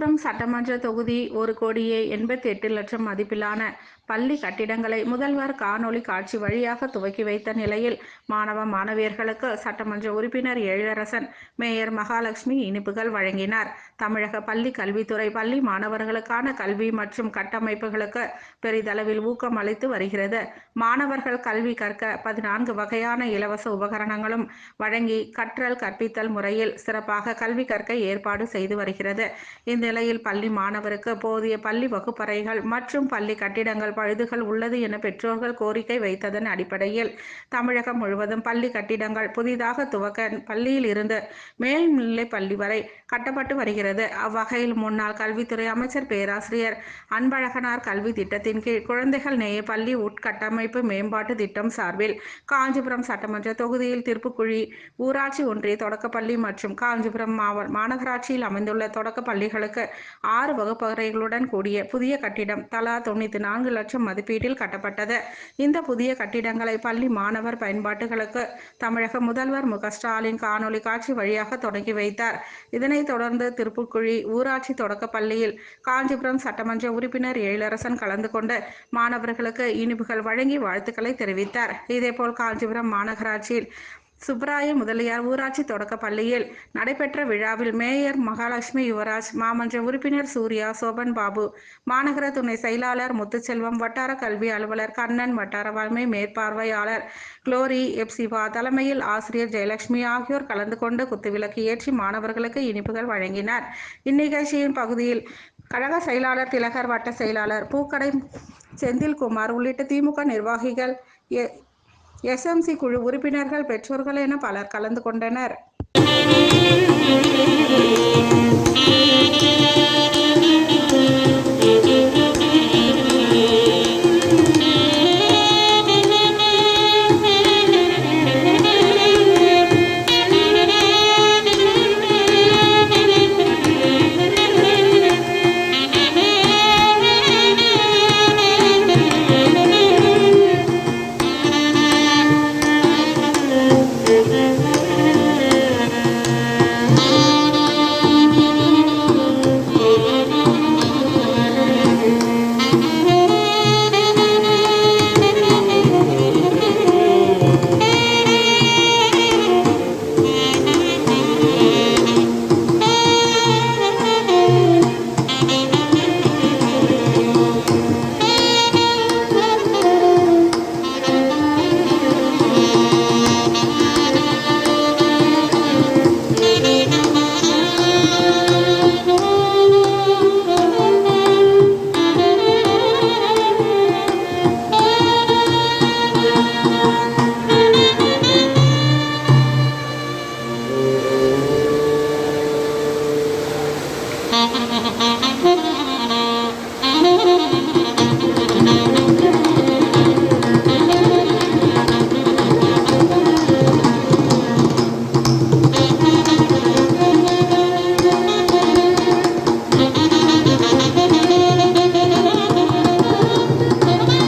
காஞ்சிபுரம் சட்டமன்ற தொகுதி 1,88,00,000 மதிப்பிலான பள்ளி கட்டிடங்களை முதல்வர் காணொலி காட்சி வழியாக துவக்கி வைத்த நிலையில் மாணவ மாணவியர்களுக்கு சட்டமன்ற உறுப்பினர் எழிலரசன், மேயர் மகாலட்சுமி இனிப்புகள் வழங்கினார். தமிழக பள்ளி கல்வித்துறை பள்ளி மாணவர்களுக்கான கல்வி மற்றும் கட்டமைப்புகளுக்கு பெரிதளவில் ஊக்கம் அளித்து வருகிறது. மாணவர்கள் கல்வி கற்க 14 வகையான இலவச உபகரணங்களும் வழங்கி கற்றல் கற்பித்தல் முறையில் சிறப்பாக கல்வி கற்க ஏற்பாடு செய்து வருகிறது. இந்நிலையில் பள்ளி மாணவருக்கு போதிய பள்ளி வகுப்பறைகள் மற்றும் பள்ளி கட்டிடங்கள் பழுதுகள் உள்ளது என பெற்றோர்கள் கோரிக்கை வைத்ததன் அடிப்படையில் தமிழகம் முழுவதும் பள்ளி கட்டிடங்கள் புதிதாக துவக்க பள்ளியில் இருந்து மேல்நிலை பள்ளி வரை கட்டப்பட்டு வருகிறது. அவ்வகையில் முன்னாள் கல்வித்துறை அமைச்சர் பேராசிரியர் அன்பழகனார் கல்வி திட்டத்தின் கீழ் குழந்தைகள் நேய பள்ளி உட்கட்டமைப்பு மேம்பாட்டு திட்டம் சார்பில் காஞ்சிபுரம் சட்டமன்ற தொகுதியில் திருப்புக்குழி ஊராட்சி ஒன்றிய தொடக்கப்பள்ளி மற்றும் காஞ்சிபுரம் மாநகராட்சியில் அமைந்துள்ள தொடக்க பள்ளிகளுக்கு 6 வகுப்பறைகளுடன் கூடிய புதிய கட்டிடம் தலா 94 லட்சம் மதிப்பீட்டில் கட்டப்பட்டது. இந்த புதிய கட்டிடங்களை பள்ளி மாணவர் பயன்பாட்டுகளுக்கு தமிழக முதல்வர் மு.க.ஸ்டாலின் காணொலி காட்சி வழியாக தொடங்கி வைத்தார். இதனைத் தொடர்ந்து திருப்புக்குழி ஊராட்சி தொடக்கப்பள்ளியில் காஞ்சிபுரம் சட்டமன்ற உறுப்பினர் எழிலரசன் கலந்து கொண்டு மாணவர்களுக்கு இனிப்புகள் வழங்கி வாழ்த்துக்களை தெரிவித்தார். இதேபோல் காஞ்சிபுரம் மாநகராட்சியில் சுப்பராய முதலியார் ஊராட்சி தொடக்க பள்ளியில் நடைபெற்ற விழாவில் மேயர் மகாலட்சுமி யுவராஜ், மாமன்ற உறுப்பினர் சூர்யா, சோபன் பாபு, மாநகர துணை செயலாளர் முத்துச்செல்வம், வட்டார கல்வி அலுவலர் கண்ணன், வட்டார வளமை மேற்பார்வையாளர் குளோரி எப்சிவா தலைமையில் ஆசிரியர் ஜெயலட்சுமி ஆகியோர் கலந்து கொண்டு குத்துவிளக்கு ஏற்றி மாணவர்களுக்கு இனிப்புகள் வழங்கினார். இந்நிகழ்ச்சியின் பகுதியில் கழக செயலாளர் திலகர், வட்ட செயலாளர் பூக்கடை செந்தில்குமார் உள்ளிட்ட திமுக நிர்வாகிகள், எஸ்எம்சி குழு உறுப்பினர்கள், பெற்றோர்கள் என பலர் கலந்து கொண்டனர்.